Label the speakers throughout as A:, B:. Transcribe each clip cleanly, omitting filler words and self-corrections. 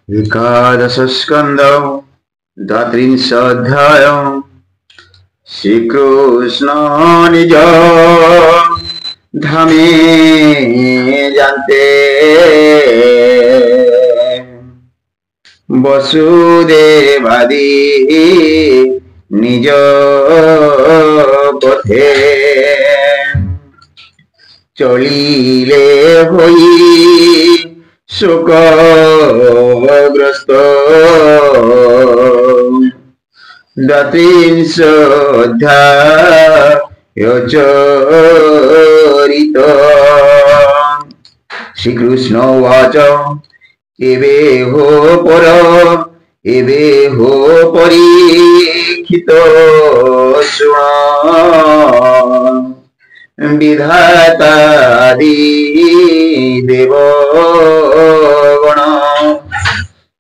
A: एकादशस्कन्धौ द्वात्रिंशोऽध्यायः श्रीकृष्ण निज धामे जान्ते वसुदेवादि निज पथे चलिले होई शोकग्रस्त द्वात्रिंशोऽध्याय चरित श्रीकृष्ण उवाच एवे हो पर एवे हो परीक्षित शृण विधातादि देवगण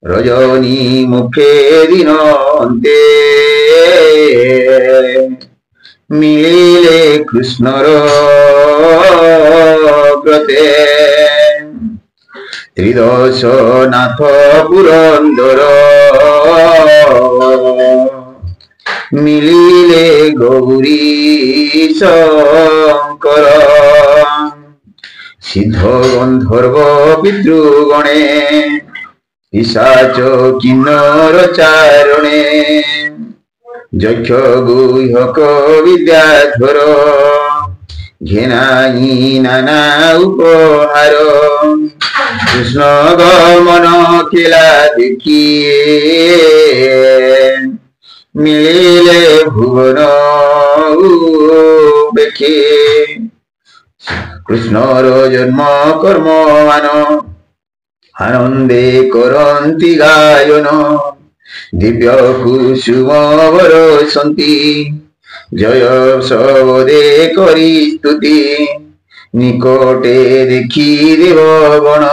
A: रजनी मुखे दिनन्ते मिलिले कृष्णर व्रते त्रिदशनाथ पुरंदर मिलिले गौरी शंकर सिद्ध गंधर्व पितृगणे पिशाच किन्नर चारणे यक्ष गुह्यक विद्याधर घेनाई नाना उपहार कृष्ण गमन खेला देखिए मिलिले भुवन बेखे कृष्णर जन्म कर्म मान आनंदे करन्ति गायन दिव्य कुसुम बरसन्ति जय सबदे करी स्तुति निकटे देखी देवगण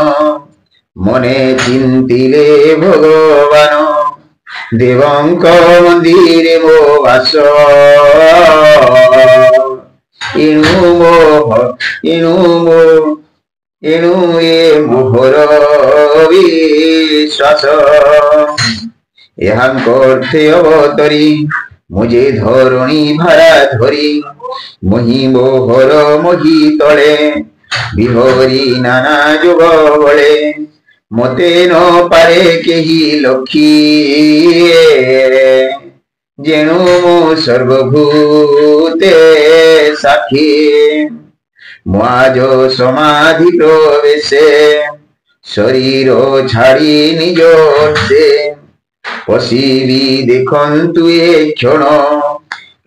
A: मने चिंतिले भगवान देवंक मंदिरे मो वास एणु ए मोहर विश्वास एहांकर्थे अवतरी मुझे धरणी भारा धरी मही मोहर मही तले बिहरी नाना जोग बले मते न पारे केही लखी जेणु मो सर्वभूते साखी माज समाधि प्रवेशे शरीर छाड़ी निज से पशिबी देखन्तु ए क्षण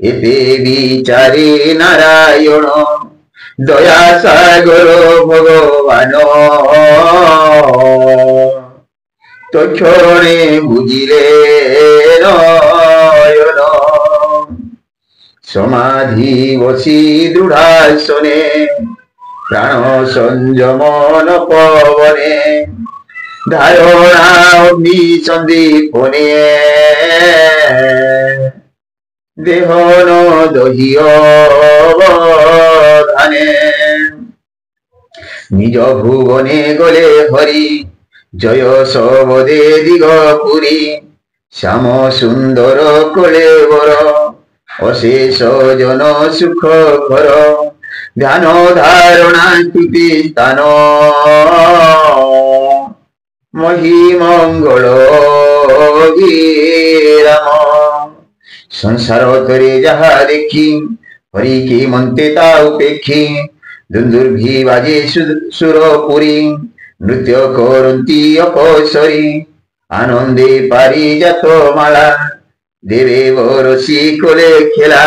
A: एते विचारे नारायण दया सागर भगवान तक्षणे बुझिले नयन समाधि बसी दृढ़ासने प्राण संयमन पवने धारणा अग्नि संदीपने देहन दह्यवधाने निज भुवने गले हरि जय सबदे दिगपुरी श्याम सुंदर कलेवर अशेष जन सुख घर ध्यान धारणा स्तुति स्थान महिमंगल राम संसार तरे जहा देखी हरि के मनते ता उपेक्षी दुंदुर्भी बाजे सुरपुरी नृत्य करन्ति अपसरी आनंदे पारिजात माला देवे बरसी कोले खेला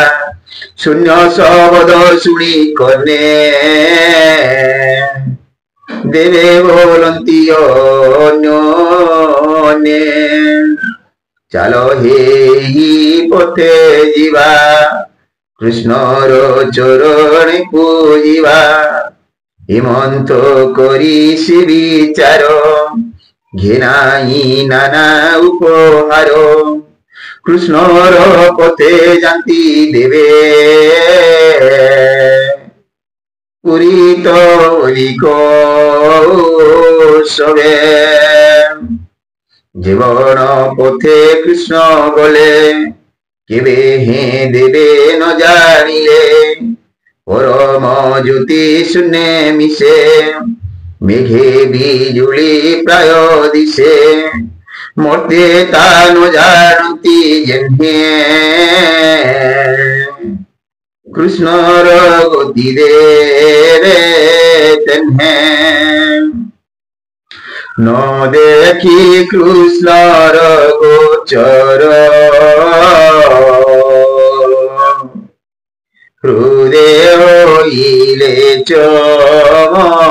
A: शून्य शब्द शुणी कने देवे बोलन्ति अन्योन्ये चलो हे पथे जीवा कृष्णर चरण पूजिबा हिमंत करी से विचार घेनाई नाना उपहार कृष्णर पथे जान्ति देवे पुरी तो लिखो सवे জীবন পথে কৃষ্ণ বলে কেবে হে দেবে ন জানিলে পরম জ্যোতি শূন্যে মিশে মেঘে বিজুলি প্রায় দিশে মর্তে তা ন জানতি যেহে কৃষ্ণর গতি দে রে তেহে ন দেখি কৃষ্ণর গোচর হৃদে হইলে চমৎকার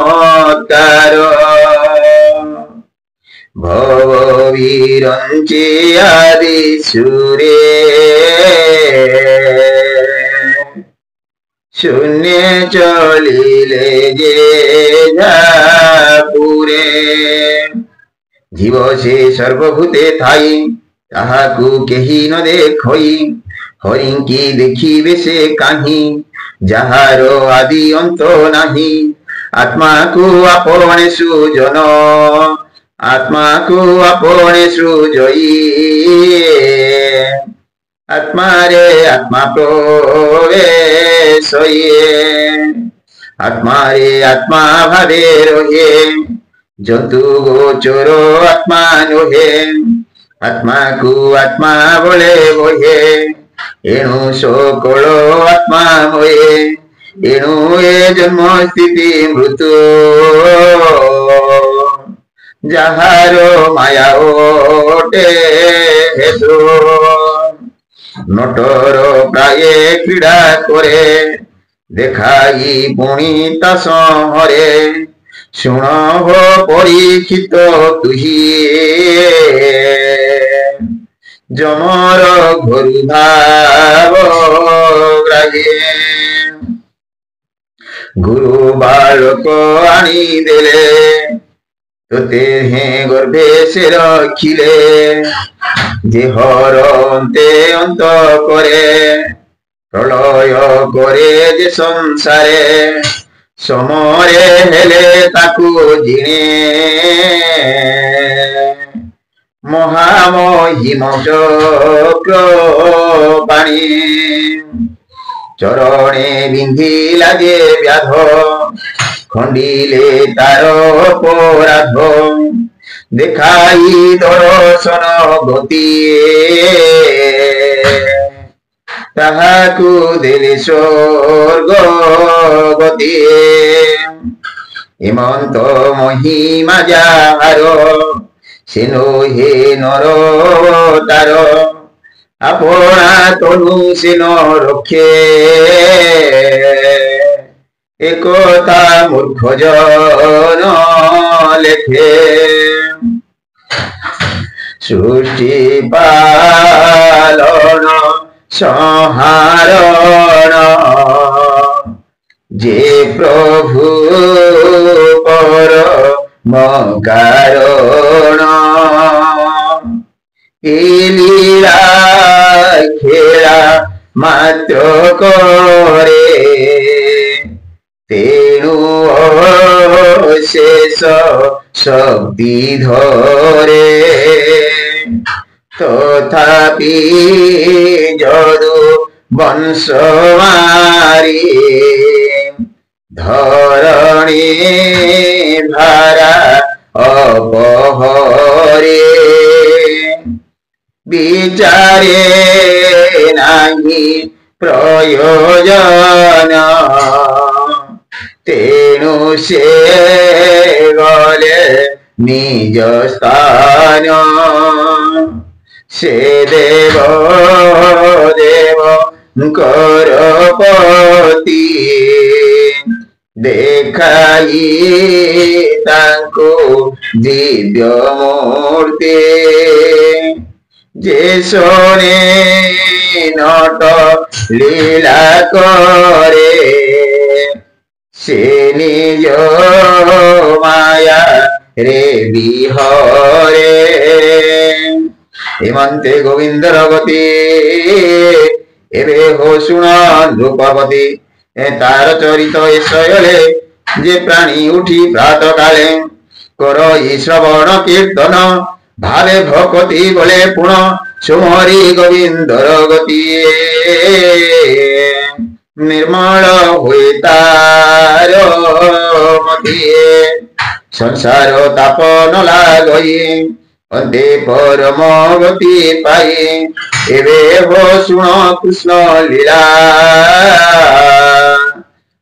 A: ভব বিরঞ্চি আদি সুরে শূন্যে চলিলে যে পুরে জীব সে সর্বভূতে থাই তাহাকু কেহি ন দেখই হরিঙ্কি দেখিবে সে কাহি যাহার আদি অন্ত নাহি আত্মাকু আপনে সুজন আত্মাকু আপনে সুজয়ী আত্মারে আত্মা প্রবেশ আত্মারে আত্মা ভাবে রহে জন্তু গোচর আত্মা নহে আত্মাকু আত্মা বলে বহে এণু সকল আত্মাময়ে এণু এ জন্ম স্থিতি মৃত্যু যাহার মায়া ওটে হেতু নটর প্রায়ে ক্রীড়া করে দেখাই পুনি তা সহরে শুণ পরীক্ষিত তুহি জমর ঘরু ভাব গ্রাহে গুরু বালক আনি দেলে তোতে হে গর্ভে সে রখিলে দেহর অন্তে অন্ত করে প্রলয় করে যে সংসারে সমরে হেলে তাকু জিনে মহামহিম চক্র পাণি চরণে বিন্ধিলা যে ব্যাধ খণ্ডিলে তার অপরাধ দেখাই দর্শন গতি তাহাকু দেলে স্বর্গ গতি হেমন্ত মহিমা যাহার সে নহে নর তার আপনা তনু সে ন রক্ষে একথা মূর্খ জন লেখে সৃষ্টি পালন সংহারণ যে প্রভু পর কারণ লীলা খেলা মাত্র করে তেণু শেষ শক্তি ধরে তথাপি যদু বংশ মারি ধরণী ভারা অপহরে বিচারে নাহি প্রয়োজন তেণু সে গলে নিজ স্থান সে দেব দেব করপতি দেখাই তাଙ୍କୁ দিব্য মূর্তি যে শোনে নট লীলা করে সে নিজ মায়া রে বিহরে হেমন্তে গোবিন্দর গতি এবে হো শুণ নৃপপতি তার চরিত এসলে যে প্রাণী উঠি প্রাত কালে করই শ্রবণ কীর্তন ভাবে ভকতি বলে পুণ সুমরি গোবিন্দর গতি निर्मल हुए तार मती संसार ताप न लागई अंते परम गति पाई एवे हो सुन कृष्ण लीला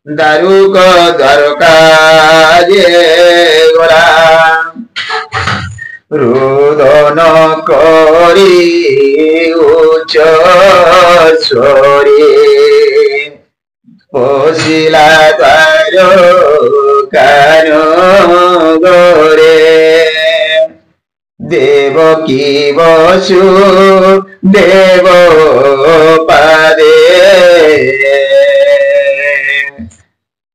A: दारुक द्वारका जे गला रुदन करी उच्च स्वरे पशिला द्वार कान गरे देवकी बसु देव पादे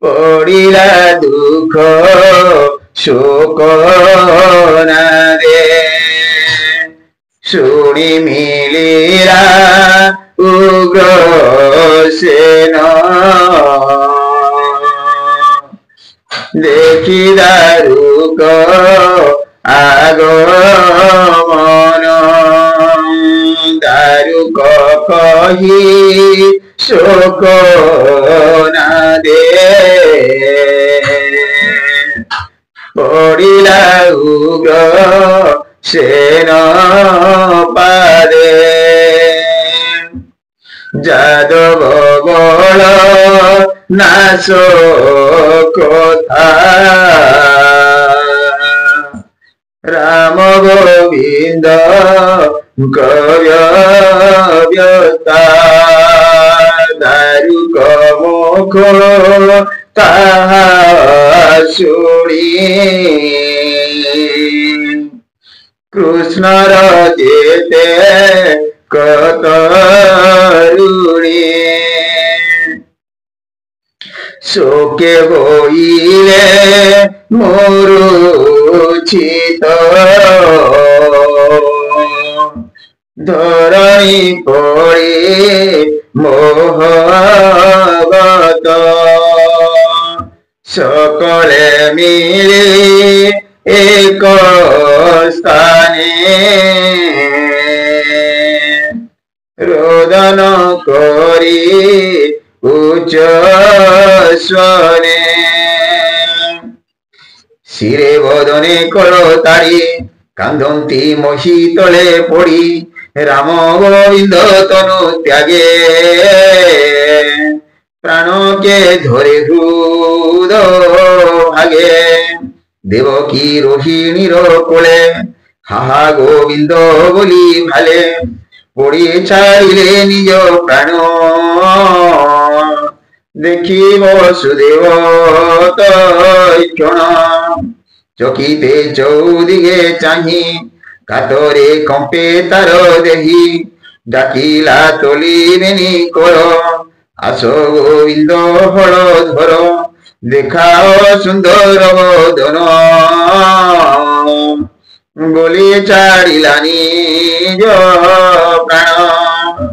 A: पड़िला दुख शोक नादे शुणी मिलिला उग्र सेन देखी दारुक आगमन दारुक कही शोक नादे पड़िला उग्र सेन पादे যাদব বল নাশ কথা রাম গোবিন্দ ব্যস্তা দারুক মুখ তাহা শুনি কৃষ্ণর যেতে কতরুণী শোকে বইলে মরুচিত ধরণী পড়ে মোহগত সকলে মিলে এক স্থানে रोदन करी उच्च स्वरे शिरे बदने करो तारी कांदंती मही तले पड़ी राम गोविंद तनु त्यागे प्राण के धरे हृद भागे देवकी रोहिणीर कोले हाहा गोविंद बोली भाले पड़ी छाड़िले निज प्राण देखी वसुदेव तक्षण चकिते चौदिगे चाही कातरे कंपे तार देही डाकिला तोलिबेनी कर आस गोविंद फल धर देखाओ सुंदर बदन बोली छाड़िला निज प्राण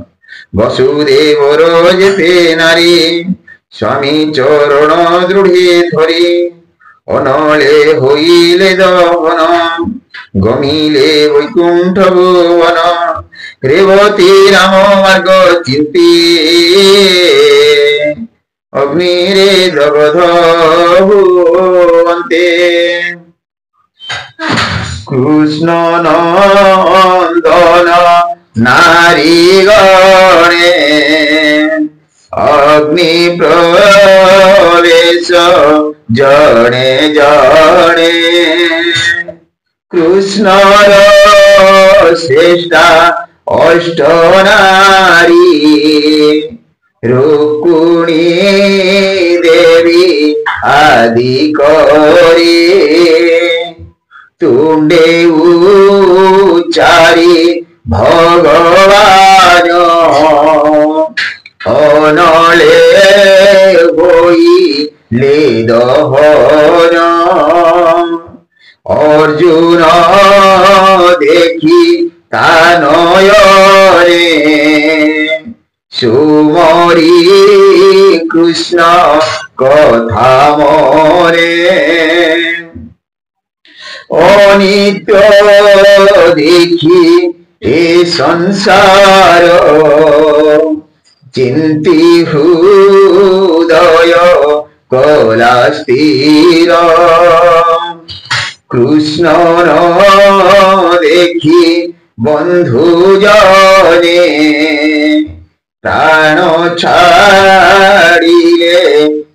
A: वसुदेवर जेते नारी स्वामी चरण दृढ़ी धरी अनले होइले दहन गमिले वैकुंठ भुवन रेवती राम मार्ग चिंती अग्निरे दग्ध भुवन्ते कृष्ण नंदन नारी गणे अग्नि प्रवेश जणे जणे कृष्ण श्रेष्ठा अष्ट नारी रुक्मिणी देवी आदि करी तुंडे उचारी भगवान अनले होइले दहन अर्जुन देखी तानयने सुमरी कृष्ण कथा मोरे অনিত্য দেখি এ সংসার চিন্তি হৃদয় কলা স্থির কৃষ্ণ দেখি বন্ধু জনে প্রাণ ছাড়িলে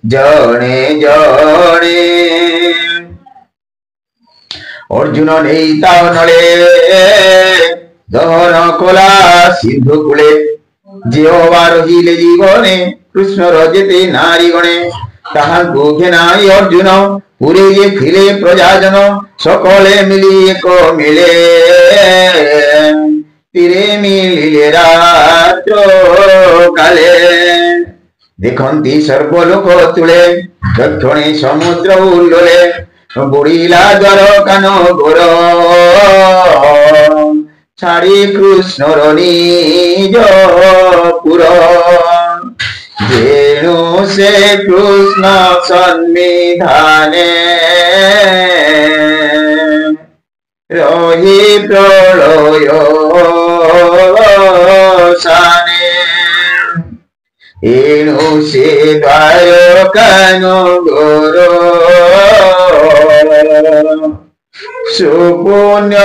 A: জনে জনে অর্জুন নেই তাও নলে দহন কলা সিন্ধু কূলে যেবা রহিলে জীবনে কৃষ্ণর যেতে নারীগণে তাহাଙ୍କୁ ঘেনাই অর্জুন পুরে যে ফিরে প্রজাজন সকলে মিলি এক মিলে তীরে মিলিলে রাত্র কালে দেখন্তি সর্বলোক তুলে দক্ষিণে সমুদ্র উল্লোলে বুড়িলা দ্বার কান গোর ছাড়ি কৃষ্ণর নিজ পুর যেনু সে কৃষ্ণ সন্নিধানে রহি প্রলয় সানে এনু সে দ্বারকান গোর সুপুণ্য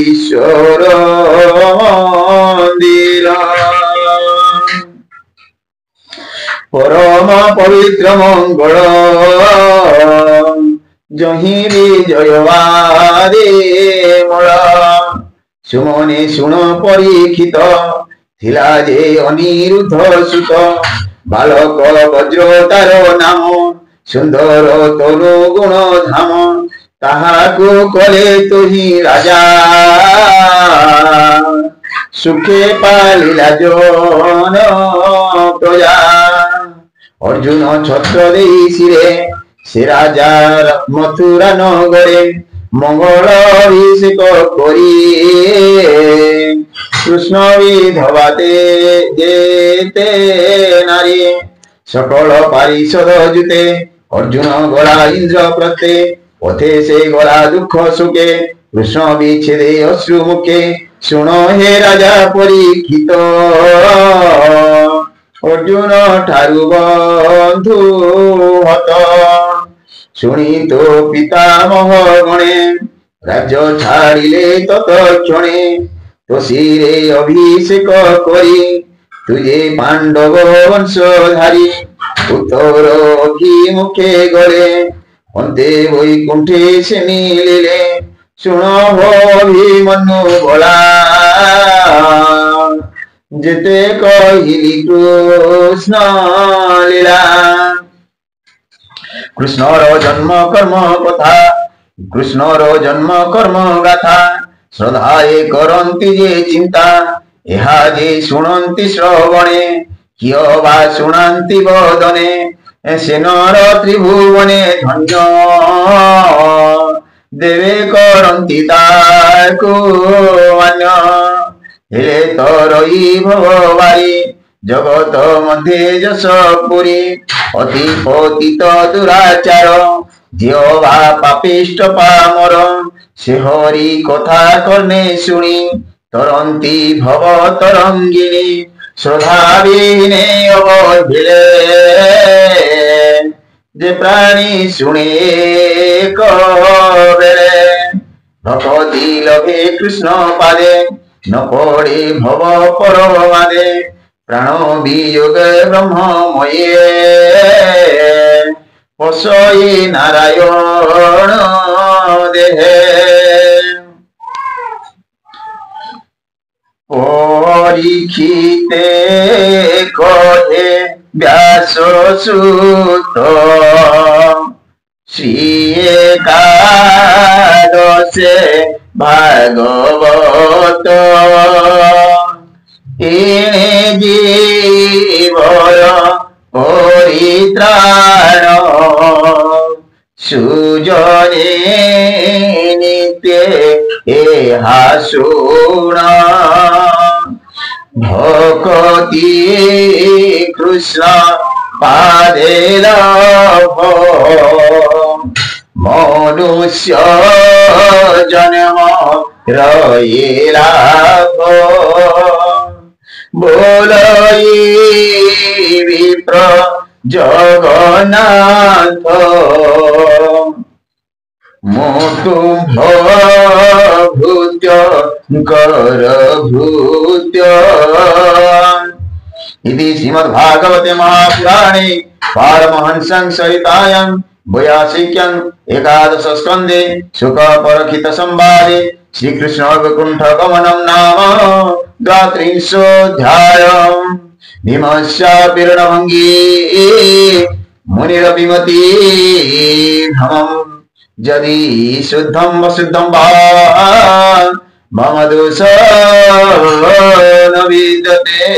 A: ঈশ্বর মন্দির পরম পবিত্র মঙ্গল জহি বিজয়বাদে মূল সুমনে শুণ পরীক্ষিত ଥିଲା যে অনিরুদ্ধ সুত বালক বজ্র তার নাম সুন্দর তরু গুণ ধাম তাহাকু কলে তুহি রাজা সুখে পালিলা জন প্রজা অর্জুন ছত্র দেই শিরে সে রাজার মথুরা নগরে মঙ্গল অভিষেক করি কৃষ্ণ বিধবাতে যেতে নারী সকল পারিষদ জুতে অর্জুন গলা ইন্দ্র প্রত্যে পথে সে গলা দুঃখ সুখে কৃষ্ণ বিচ্ছেদে অশ্রু মুখে শুণ হে রাজা পরীক্ষিত অর্জুন ঠারু বন্ধু হত শুনি তো পিতামহ গণে রাজ্য ছাড়িলে ততক্ষণে তো শিরে অভিষেক করি তুজে পাণ্ডব বংশধারী উত্তর অভিমুখে গলে অন্তে বৈকুণ্ঠে সে মিলিলে শুণ অভিমন্যু বলা যেতে কহিলি কৃষ্ণ লীলা কৃষ্ণর জন্ম কর্ম কথা কৃষ্ণর জন্ম কর্ম গাথা শ্রদ্ধায়ে করন্তি যে চিন্তা এহা যে শুণন্তি শ্রবণে কিয় বা শুণান্তি বদনে সে নর ত্রিভুবনে ধন্য দেবে করন্তি তাকু মান্য হেলে তরই ভববারি জগত মধ্যে যশ পুরী অতি পতিত দুরাচার জিও বা পাপিষ্ট পামর সে হরি কথা কর্ণে শুনি তরন্তি ভব তরঙ্গিনী শ্রদ্ধাবিহীনে অবধিলে যে প্রাণী শুনে কবেলে ভকতি লভে কৃষ্ণ পাদে ন পড়ে ভব পরমাদে প্রাণ বিয়োগে ব্রহ্মময়ে পশয়ে নারায়ণ দেহে পরীক্ষিতে কহে ব্যাস সুত শ্রী একাদশে ভাগবত এনে জীবর পরিত্রাণ সুজনে নিতে এহা শুণ ভকতি কৃষ্ণ পাদে লভ मनुष्य जन्म रये लाभ बोलई विप्र जगन्नाथ मोतुम्भ भूत्य कर भूत्य। इति श्रीमद्भागवते महापुराणे पारमहंसं सहितायां वैयासिक्यां एकादश स्कन्धे शुक परखित संवादे श्रीकृष्ण वैकुण्ठ गमनं नाम द्वात्रिंशोऽध्यायः। भीमस्यापीर्णभङ्गी मुनिरभिमति भ्रमम् यदि शुद्धं वशुद्धं वा मम दोषो न विद्यते।